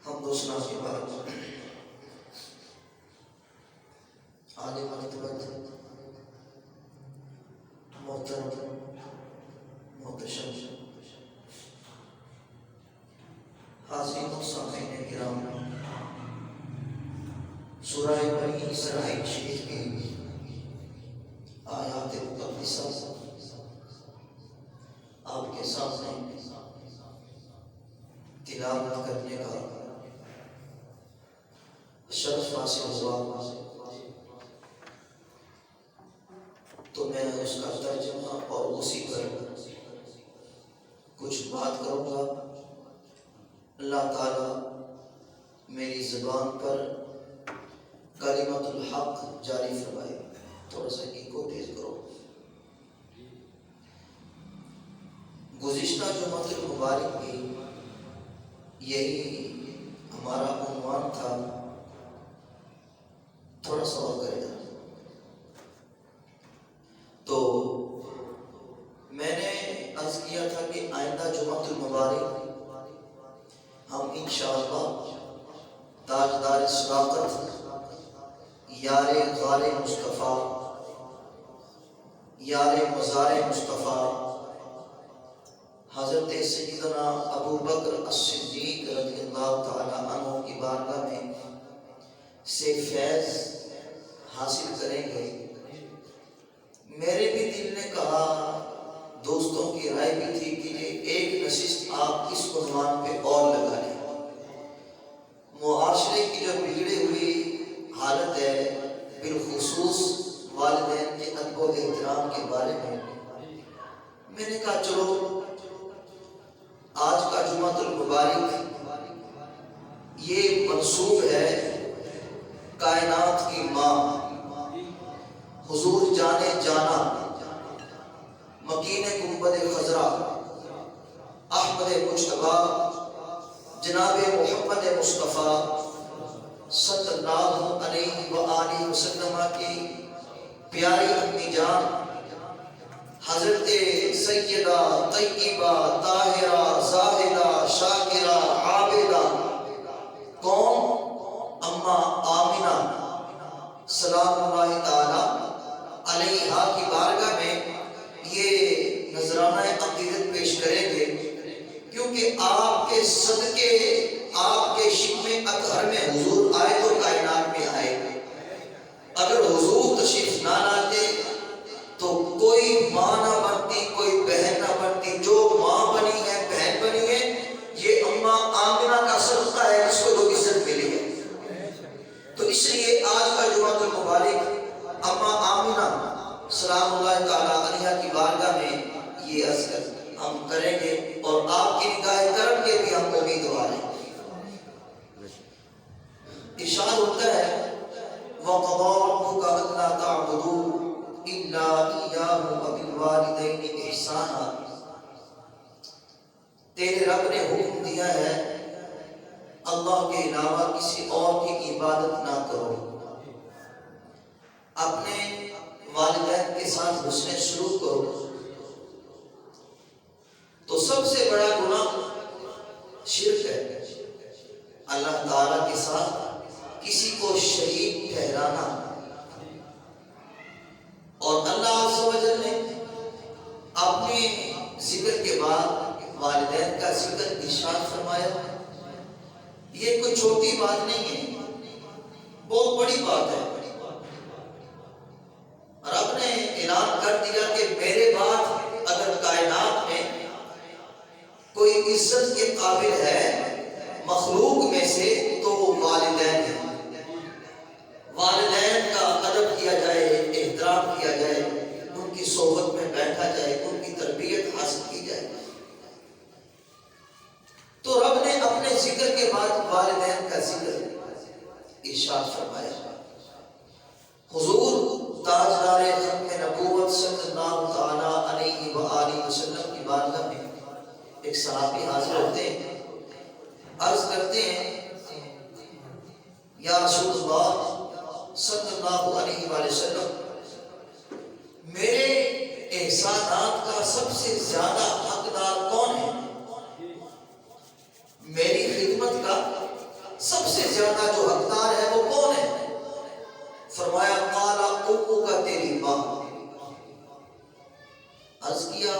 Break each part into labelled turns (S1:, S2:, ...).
S1: ہم دوسرا کے بعد آگے مرتبت محترم محتشم حاضرین و سامعین کرام، سورہ بنی اسرائیل شریف کی آیات مقدسہ آپ کے سامنے تلاوت کرنے کا شرف حاصل ہوا، تو میں اس کا ترجمہ اور اسی پر کچھ بات کروں گا۔ اللہ تعالی میری زبان پر کلمت الحق جاری فرمائے۔ تھوڑا سا ایکو تیز کرو۔ گزشتہ جمعۃ المبارک کی یہی ہمارا عنوان تھا، تھوڑا سا اور کرے گا تو میں نے عرض کیا تھا کہ آئندہ جمعۃ المبارک ہم انشاءاللہ تاجدار صداقت، یار غار مصطفیٰ، یار مزار مصطفیٰ حضرت سیدنا ابو بکر الصدیق رضی اللہ تعالی عنہ کی بارگاہ میں سے فیض حاصل کریں گے۔ میرے بھی دل نے کہا، دوستوں کی رائے بھی تھی کہ یہ ایک نشست آپ اس عنوان پہ اور لگا لیں۔ معاشرے کی جو بگڑی ہوئی حالت ہے، بالخصوص والدین کے ادب و احترام کے بارے میں نے کہا چلو آج کا جمعۃ المبارک یہ منسوب ہے کائنات کی ماں حضور جانے جانا مکین گنبد خضرا احمد مجتبی جناب محمد مصطفیٰ صلی اللہ علیہ وآلہ وسلم کی پیاری امی جان حضرت سیدہ طیبہ طاہرہ زاہدہ شاکرہ عابدہ کون اماں آمنہ سلام اللہ تعالی علیہا کی بارگاہ میں یہ نذرانہ عقیدت پیش کریں گے، کیونکہ آپ کے صدقے، آپ کے شکم اطہر میں حضور آئے تو کائنات میں آئے۔ اگر حضور تشریف نہ لاتے تو کوئی ماں نہ بنتی، کوئی بہن نہ بنتی۔ جو ماں بنی ہے، بہن بنی ہے، یہ اماں آمنہ کا صدقہ ہے جس کو جو عزت ملی ہے۔ تو اس لیے آج کا جمعۃ المبارک اماں آمنہ سلام اللہ تعالیٰ علیہ کی بارگاہ میں یہ عزت ہم کریں گے، اور آپ کی نگاہ کرم کے بھی ہم امیدوار ہیں۔ ارشاد ہوتا ہے وَقَضَىٰ رَبُّكَ أَلَّا تَعْبُدُوا إِلَّا إِيَّاهُ وَبِالْوَالِدَيْنِ إِحْسَانًا۔ تیرے رب نے حکم دیا ہے اللہ کے علاوہ کسی اور کی عبادت نہ کرو، اپنے والدین کے ساتھ حسن سلوک کرو۔ تو سب سے بڑا گناہ شرک ہے، اللہ تعالیٰ کے ساتھ کسی کو شریک ٹھہرانا۔ اور اللہ عز و جل نے اپنے ذکر کے بعد والدین کا ذکر ارشاد فرمایا۔ یہ کوئی چھوٹی بات نہیں ہے، بہت بڑی بات ہے۔ رب نے اعلان کر دیا کہ میرے بعد اگر کائنات میں کوئی عزت کے قابل ہے مخلوق میں سے تو وہ والدین ہیں۔ والدین کا ادب کیا جائے، احترام کیا جائے، ان کی صحبت میں بیٹھا جائے، ان کی تربیت حاصل کی جائے۔ تو رب نے اپنے ذکر کے بعد والدین کا ذکر ارشاد فرمایا۔ حضور تاجدار ختم نبوت صلی اللہ تعالی علیہ وآلہ وسلم کی بارگاہ میں ایک صحابی حاضر ہوتے ہیں، عرض کرتے ہیں یا رسول اللہ صلی اللہ علیہ وآلہ وسلم، میرے احسانات کا سب سے زیادہ حقدار کون ہے؟ میری خدمت کا زیادہ جو حقدار ہے وہ کون ہے؟ فرمایا قال امک تیری ماں. عرض کیا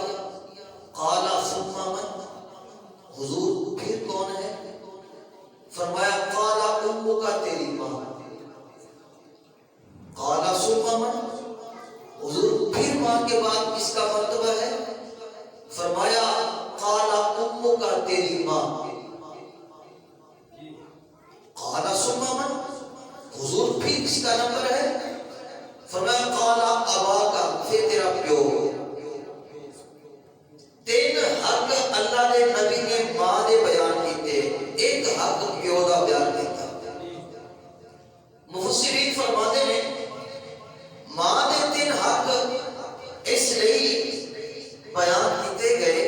S1: قال ثم من؟ حضور پھر کون ہے؟ فرمایا قال امک تیری ماں. قال ثم من؟ حضور پھر ماں کے بعد کس کا مرتبہ ہے؟ فرمایا قال امک تیری ماں. قال ثم من؟ حضور پھر کس کا نمبر ہے؟ فرمایا قال اباک، پھر تیرا پیو. تین حق اللہ دے نبی نے ماں دے بیان کیتے، ایک حق پیو دا بیان کیتا. مفسرین فرماتے ہیں ماں دے تین حق اس لیے بیان کیتے گئے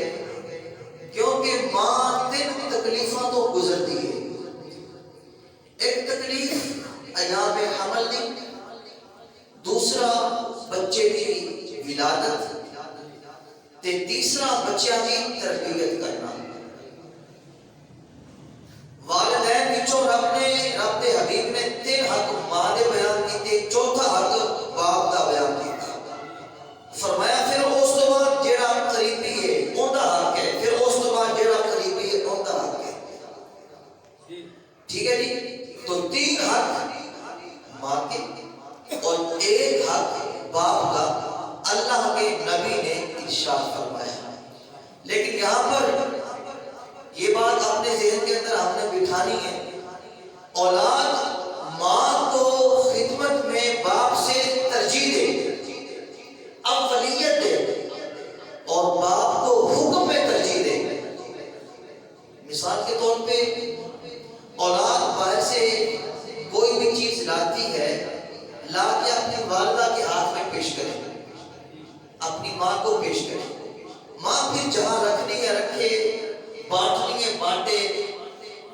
S1: کیونکہ ماں تین تکلیفاں تو گزرتی ہے. ایک تکلیف ایام حمل دی، دوسرا بچے کی ولادت، تے تیسرا بچیاں کی تربیت کرنا. والدین وچوں رب دے حبیب نے تین حق ماں دے بیان کیتے، چوتھا حق باپ دا بیان کیتا. فرمایا پھر اس تو بعد جیڑا قریبی ہے اوندا حق ہے، پھر اس تو بعد جیڑا قریبی ہے اوندا حق ہے. ٹھیک ہے جی. تو تین حق ماں کے اور ایک حق باپ کا اللہ کے نبی نے ارشاد فرمایا. لیکن یہاں پر یہ بات اپنے ذہن کے اندر ہم نے بٹھانی ہے، اولاد ماں کو خدمت میں باپ سے ترجیح دے، اولیت دے، اور باپ کو حکم میں ترجیح دے. مثال کے طور پہ اولاد باہر سے کوئی بھی چیز لاتی ہے، لا کے اپنی والدہ کے ہاتھ میں پیش کرے، اپنی ماں کو پیش کرے. ماں پھر جہاں رکھنی ہے رکھے، بانٹنی ہے بانٹے،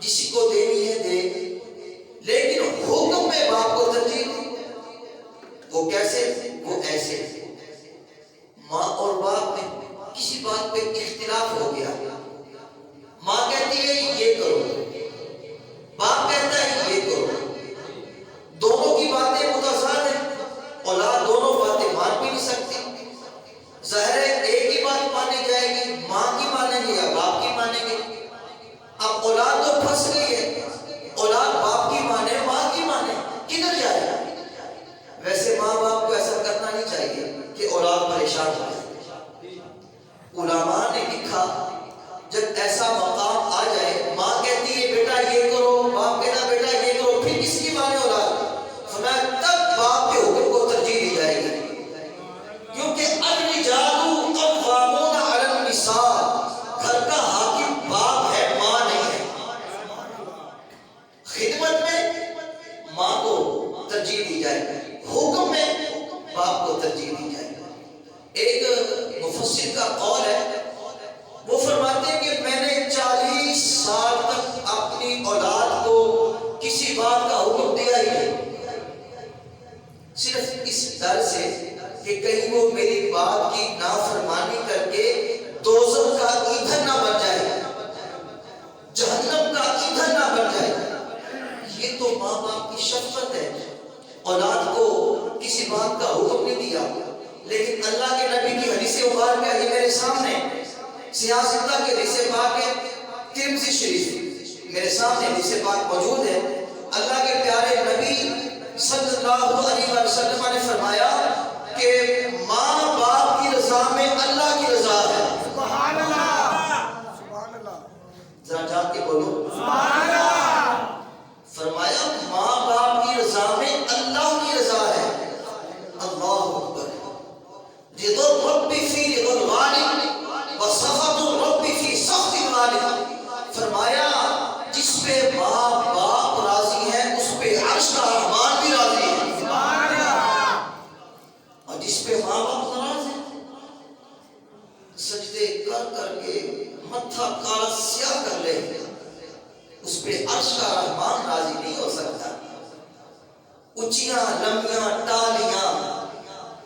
S1: جسی کو دینی ہے دے. لیکن حکم میں باپ کو ترجیح دی. وہ کیسے؟ وہ ایسے. ماں اور باپ میں کسی بات پہ اختلاف ہو گیا، ماں کہتی ہے یہ کرو، باپ کہتا ہے یہ کرو. دونوں کی باتیں متضاد ہیں، اولاد دونوں باتیں مان بھی نہیں سکتی. ظاہر ہے ایک ہی بات مانی جائے گی، ماں کی مانیں گے یا باپ کی مانیں گے. اب اولاد تو پھنس گئی ہے، اولاد باپ کی مانے ماں کی مانے، کدھر جائے؟ ویسے ماں باپ کو ایسا کرنا نہیں چاہیے کہ اولاد پریشان ہو جائے. علماء نے لکھا جب ایسا مقام آ جائے، ماں کہتی ہے بیٹا یہ کرو، باپ کہتا بیٹا یہ کرو، پھر کس کی مانے اولاد؟ فرمایا تب باپ کے حکم کو ترجیح دی جائے گی. کیونکہ الرجال قوامون علی النساء، گھر کا حاکم باپ ہے، ماں نہیں ہے. خدمت میں ماں کو ترجیح دی جائے گی، حکم میں باپ کو ترجیح دی جائے گی. ایک مفسر کا قول ہے، وہ فرماتے ہیں کہ میں نے 40 سال تک اپنی اولاد کو کسی بات کا حکم دیا ہی نہیں، صرف اس ڈر سے کہ کہیں وہ میری بات کی نافرمانی کر کے دوزخ کا ایندھن نہ بن جائے، جہنم کا ایندھن نہ بن جائے. یہ تو ماں باپ کی شفقت ہے. اولاد کو کسی بات کا حکم نہیں دیا، لیکن اللہ کے نبی کی حدیث مبارکہ ہے میرے سامنے، سیاستہ کے حدیث پاک ہے، ترمذی شریف میرے سامنے حدیث پاک موجود ہے. اللہ کے پیارے نبی صلی اللہ علیہ وسلم نے فرمایا کہ ماں باپ کی رضا میں اللہ کی رضا ہے. سبحان اللہ، سبحان اللہ، ذرا جان کے بولو سبحان اللہ. فرمایا ماں باپ کی رضا میں اللہ کی رضا ہے. اللہ اکبر. رضا الرب فی رضا الوالد و سخط الرب فی سخط الوالد. فرمایا جس پہ ماں باپ راضی ہیں اس پہ عرش کا رحمان بھی راضی ہے. اور جس پہ ماں باپ ناراض ہیں، سجدے کر کر کے متھا کالا سیاہ کر لے، اس پہ عرش کا رحمان راضی نہیں ہو سکتا. اچیاں لمبیاں ٹالیاں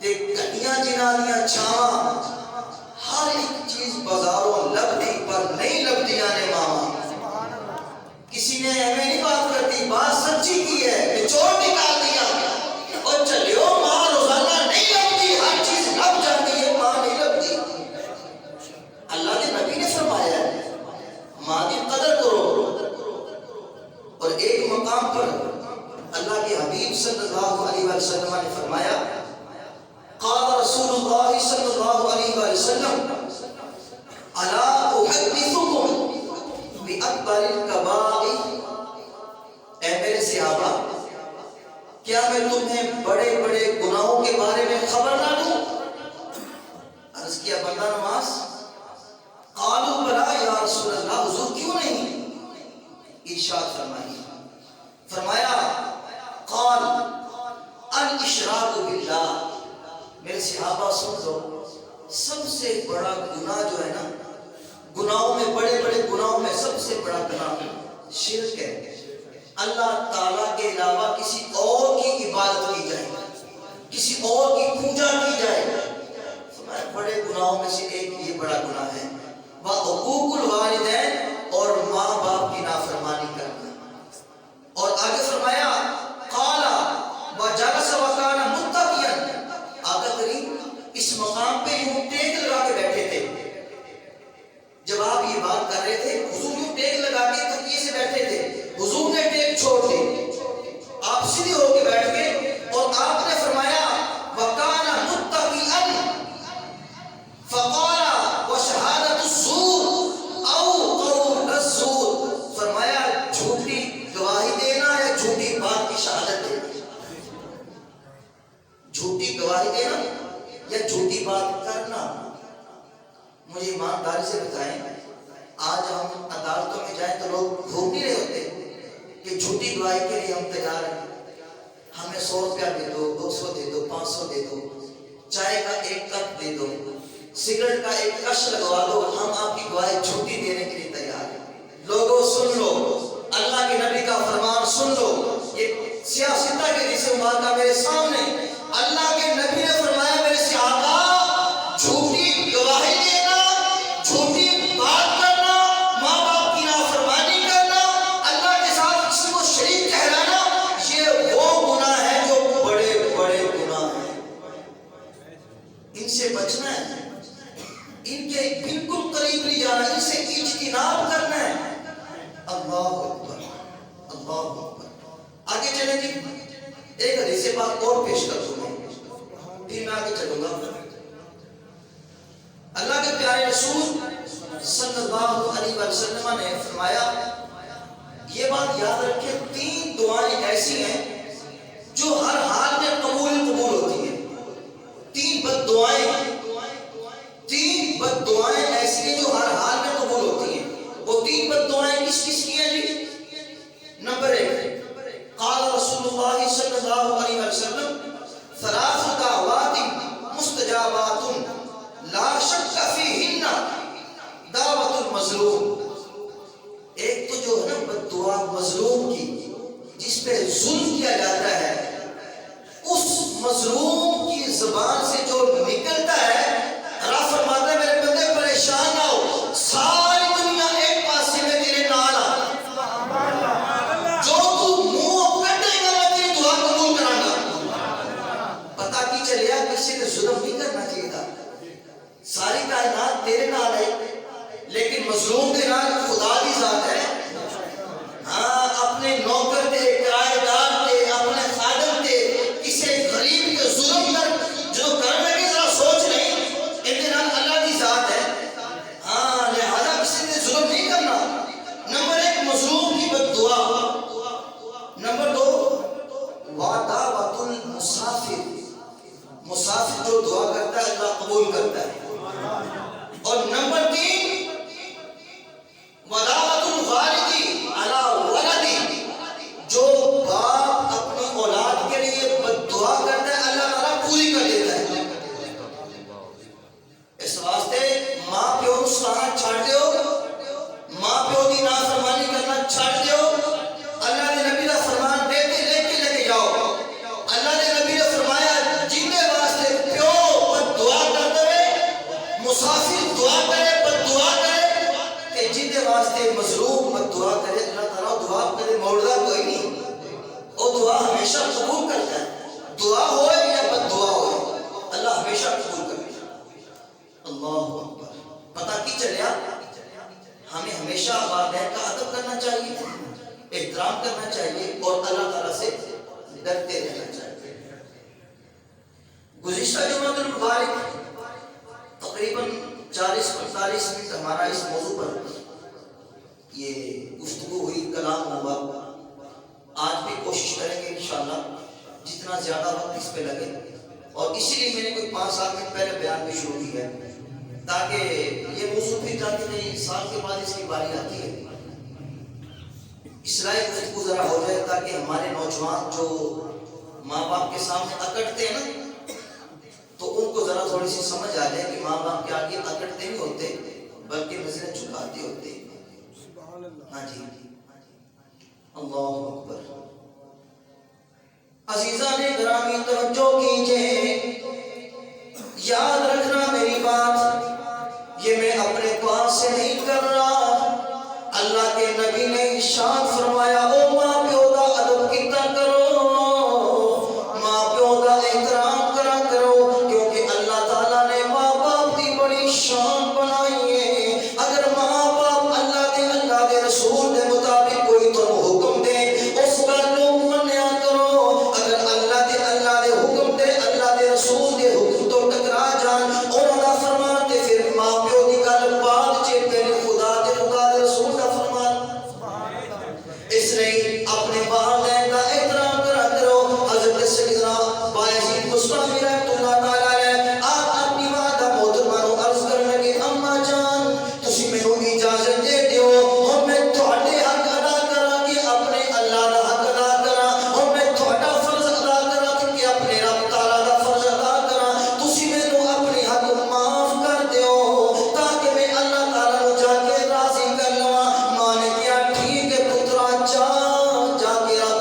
S1: تے کٹیاں جنالیاں چھاواں، ہر ایک چیز بازاروں لبدی پر نہیں لبدیاں نے ماما. کسی نے ایویں نہیں بات کرتی کی بات سچی کی ہے، نچوڑ نکال دیا اور چلیو ماں روزانہ نہیں لگتی، ہر چیز لگ جاتی ہے، ماں نہیں لگتی۔ اللہ کے نبی نے فرمایا ہے ماں کی قدر کرو۔ اور ایک مقام پر اللہ کے حبیب صلی اللہ علیہ وسلم نے فرمایا قال رسول اللہ صلی اللہ علیہ وسلم الا احدثکم باکبر الکبائر، اے میرے صحابہ کیا میں تمہیں بڑے بڑے گناہوں کے بارے میں خبر نہ دوں؟ عرض کیا بندہ نواز، قالوا بلا یا رسول اللہ، حضور کیوں نہیں؟ ارشاد فرمایا قال الاشراک باللہ، میرے صحابہ سن لو، سب سے بڑا گناہ جو ہے نا، گناہوں میں بڑے بڑے گناہوں میں سب سے بڑا گناہ شرک ہے، اللہ تعالیٰ کے علاوہ کسی اور کی عبادت کی جائے، کسی اور کی پوجا کی جائے۔ بڑے گناہوں میں سے ایک یہ بڑا گناہ ہے، وعقوق الوالدین، اور ماں باپ کی نافرمانی کرنا۔ اور آگے فرمایا قال وجلس وکان متقیا، آقا کریم اس مقام پہ یوں ٹیک لگا کے بیٹھے تھے، جب آپ یہ بات کر رہے تھے حضور یوں ٹیک لگا کے تکیے سے بیٹھے تھے، حضور نے ٹیک چھوڑ دی، آپ سیدھے ہو کے بیٹھ گئے اور آپ نے فرمایا وکان متقیا فقال وشہادۃ الزور او قول الزور، فرمایا جھوٹی گواہی دینا یا جھوٹی بات کی شہادت دینا، جھوٹی گواہی دینا یا جھوٹی بات کرنا۔ مجھے ایمانداری سے بتائیں، آج ہم عدالتوں میں جائیں تو لوگ گھوم نہیں رہے ہوتے کہ جھوٹی گواہی کے لیے ہم تیار ہیں، ہمیں 100 روپیہ دے دو، 200 دے دو، 500 دے دو، چائے کا ایک کپ دے دو، سگریٹ کا ایک کش لگوا دو، ہم آپ کی گواہی جھوٹی دینے کے لیے تیار ہیں۔ لوگوں سن لو، اللہ کے نبی کا فرمان سن لو، یہ سیاستہ کے جسے مارکا میرے سامنے، اللہ کے نبی نے فرمایا میرے صحابہ جھوٹی گواہی دینا، جھوٹی بات کرنا، ماں باپ کی نافرمانی کرنا، اللہ کے ساتھ کسی کو شریک ٹھہرانا، یہ وہ گناہ ہے جو بڑے بڑے گناہ ہیں، ان سے بچنا ہے، ان کے بالکل قریب نہیں جانا، ان سے اجتناب کرنا ہے۔ اللہ اکبر، اللہ اکبر۔ آگے چلیں گے، ایک حدیث پاک اور پیش کر دوں گا، پھر میں آگے چلوں گا۔ اللہ کے پیارے رسول صلی اللہ علیہ وسلم نے فرمایا یہ بات یاد رکھیں، 3 دعائیں ایسی ہیں جو ہر حال میں قبول ہوتی ہیں، 3 بد دعائیں ایسی ہیں جو ہر حال میں قبول ہوتی ہیں۔ وہ 3 بد دعائیں کس کس کی ہیں جی؟ نمبر 1، قال رسول اللہ صلی اللہ علیہ وسلم 3 دعوات مستجابات لا شک فیہن دعوت المظلوم۔ ایک تو جو ہے نا بد دعا مظلوم کی، جس پہ ظلم کیا جاتا ہے، اس مظلوم کی زبان سے جو نکلتا ہے، اللہ فرماتا ہے میرے بندے پریشان نہ ہو، ساری دنیا ایک پاسے میں تیرے نال آ، جو تو منہ کٹے گا میں تیری دعا قبول کروں گا۔ پتہ کی چلیا کسی نے ظلم نہیں کرنا چاہیے تھا، ساری کائنات تیرے نال ہے لیکن مظلوم کے نال خدا دی ذات ہے۔ ہاں اپنے نوکر تے، کرایہ دار تے، اپنے خادم تے کسی غریب کے ظلم کر جو کرنے کی ذرا سوچ نہیں، اتنا اللہ کی ذات ہے۔ ہاں لہذا کسی نے ظلم نہیں کرنا۔ نمبر 1 مظلوم کی بد دعا۔ نمبر 2 ودعوۃ المسافر، مسافر جو دعا کرتا ہے اللہ قبول کرتا ہے۔ اور نمبر 3 ودعوۃ الوالد علی ولدی، جو باپ اپنی اولاد کے لیے بد دعا کرتا ہے اللہ تعالیٰ پوری کر دیتا ہے۔ اس واسطے ماں پیو کو سلانا چھاڑ دیو، ماں پیو کی نافرمانی کرنا چھاڑ دیو۔ اللہ نے نبی کا فرمان دیتے لے کے جاؤ۔ اللہ نے نبی نے فرمایا جن کے واسطے پیو بد دعا کرتے ہوئے، مسافر دعا کرے بد دعا کرے، کہ جن کے واسطے مظلوم بد دعا کرے، اللہ تعالیٰ دعا کرے موڑا کوئی نہیں۔ ہمیشہ قبول کرتا ہے، دعا ہوئے یا بد دعا ہوئے اللہ ہمیشہ قبول کرتا ہے۔ اللہ اکبر۔ پتہ کی چلیا ہمیں ہمیشہ والدین کا ادب کرنا چاہیے، احترام کرنا چاہیے اور اللہ تعالیٰ سے ڈرتے رہنا چاہیے۔ گزشتہ جمعہ المبارک تقریباً 40-45 منٹ ہمارا اس موضوع پر یہ گفتگو ہوئی، کلام ہوا۔ آج بھی کوشش کریں گے انشاءاللہ جتنا زیادہ وقت اس پہ لگے، اور اسی لیے میں نے کوئی 5 سال میں پہلے بیان بھی شروع کیا ہے تاکہ یہ موضوع بھی جاتے نہیں، سال کے بعد اس کی باری آتی ہے، اصلاحی گفتگو ذرا ہو جائے تاکہ ہمارے نوجوان جو ماں باپ کے سامنے اکڑتے ہیں نا تو ان کو ذرا تھوڑی سی سمجھ آ جائے کہ ماں باپ کے آگے اکڑتے نہیں ہوتے بلکہ نظریں جھکاتے ہوتے۔ ہاں جی، اللہ اکبر۔ عزیزان گرامی توجہ کیجئے، یاد رکھنا میری بات، یہ میں اپنے پاس سے نہیں کر رہا، اللہ کے نبی نے ارشاد فرمایا او ماں پیو دا ادب کیتا کرو، ماں پیو دا احترام کرا کرو، کیونکہ اللہ تعالیٰ نے ماں باپ کی بڑی شان بنائی ہے۔ اگر ماں باپ اللہ دے رسول دے مطابق کوئی تو حکم دے اس کا لوگ منیا کرو، اگر اللہ دے حکم دے، اللہ دے رسول دے حکم تو ٹکرا جان اور اللہ فرماتے پھر ماں پیو دی گل بعد چے پہلے خدا دے رسول کا فرمان۔ اس لیے اپنے والدین کا احترام کرا کرو۔ حضرت سیدنا بایزید بستامی رحمۃ اللہ تعالی علیہ آپ اپنی والدہ محترمہ نو عرض کرنے لگے، اماں جان تسی مینوں اجازت دے دیو اور میں تہاڈے حق ادا کراں کہ اپنے اللہ دا حق ادا کراں، اور میں تہاڈا فرض ادا کراں کہ اپنے رب تعالی دا فرض ادا کراں، تسی مینوں اپنی حق معاف کر دیو تاکہ میں اللہ تعالی نو جا کے راضی کر لواں۔ ماں نے کہا ٹھیک ہے پترا، جا کے رب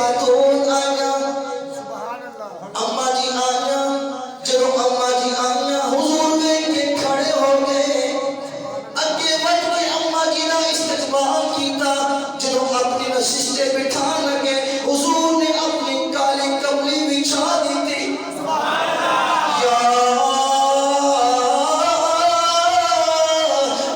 S1: خاتون آیا اما جی آیا جب اما جی آیا حضور دیکھ کے کھڑے ہو گئے اگے بڑھ کے اما جی نے استقبال کیتا جب اپنی نشستے بٹھا لگے حضور نے اپنی کالی کملی بچھا دی تھی یا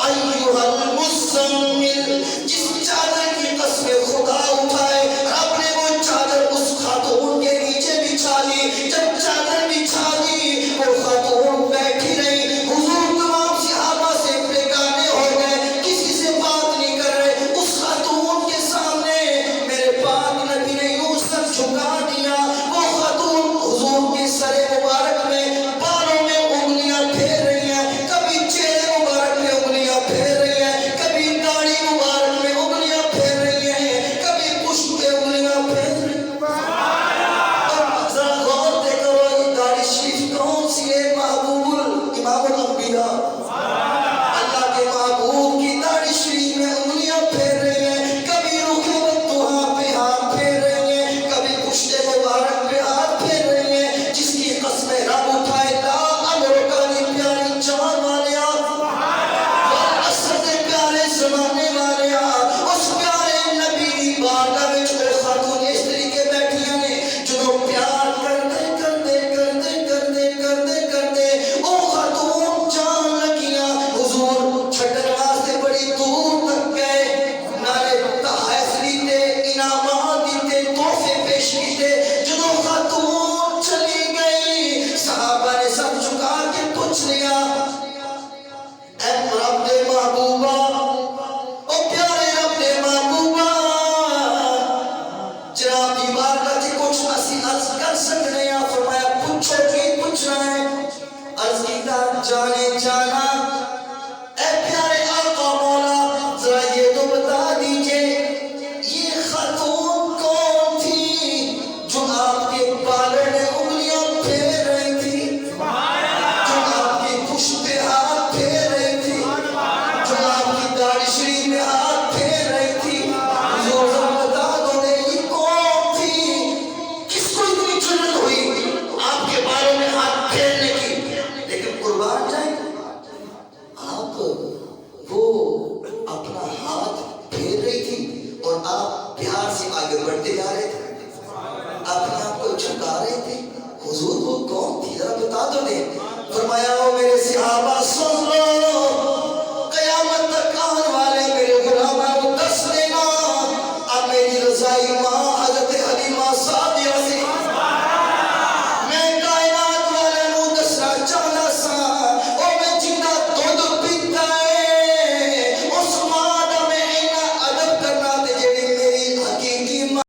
S1: ایھا المزمل جس چادر کی قسم خدا اٹھائے رب نے وہ چادر اس خاتون کے نیچے بچھا لی جب چادر بچھا دی وہ خاتون بیٹھی رہی حضور تمام صحابہ سے بیگانے ہو گئے کسی سے بات نہیں کر رہے اس خاتون کے سامنے میرے پاک نبی نے یوں سر جھکا دیا وہ خاتون حضور کے سر مبارک میں بالوں میں انگلیاں پھیر رہی ہیں کبھی چہرے مبارک میں انگلیاں پھیر رہی ہیں کبھی داڑھی مبارک میں انگلیاں پھیر رہی ہیں کبھی پشت پہ انگلیاں پھیر رہی ہیں ذرا غور سے کرو یہ داڑھی شریف کون سی ہے محبوب امام الانبیاء اللہ کے محبوب کی داڑھی شریف میں انگلیاں پھیر رہی ہیں کبھی رخ بددعا پہ ہاتھ پھیر رہی ہیں کبھی پشت مبارک پہ ہاتھ پھیر رہی ہیں جس کی قسم رب اٹھائے لا امرکانی پیاری جان والیا والعصر دے پیارے زمانے والیا اس پیارے نبی بارگاہ وچ وہ خاتون اس طریقے بیٹھیاں نے جدوں پیار کرتے کرتے کرتے کرتے کرتے کرتے او خاتون جان لگیاں حضور چھڈن واسطے بڑی دور تک گئے نالے تحائف دیتے انعامات دیتے تحفے پیش کیتے جدوں خاتون چلی گئی صحابہ نے سب جھکا کے پوچھ لیا اے رب دے محبوبہ او پیارے رب دے محبوبہ جناب کی بارگاہ چ کچھ اسی عرض کر سکنے ہیں فرمایا پوچھو کی پوچھنا ہے عرض کیتا جانے جانا اے پیارے آقا مولا ذرا یہ تو بتا دیجئے یہ خاتون کون تھی جو آپ کے بالوں میں انگلیاں پھیر رہی تھی جو آپ کی پشت پہ ہاتھ پھیر رہی تھی جو آپ کی داڑھی شریف میں ہاتھ پھیر رہی تھی حضور ذرا بتا دو نے یہ کون تھی کس کو اتنی جرأت ہوئی آپ کے بالوں میں ہاتھ پھیرنے کی لیکن قربان جائیں آپ وہ اپنا ہاتھ پھیر رہی تھی اور آپ پیار سے آگے بڑھتے جا رہے تھے اپنے آپ کو جھکا رہے تھے حضور وہ کون تھی ذرا بتا دو نے فرمایا او میرے صحابہ سن لو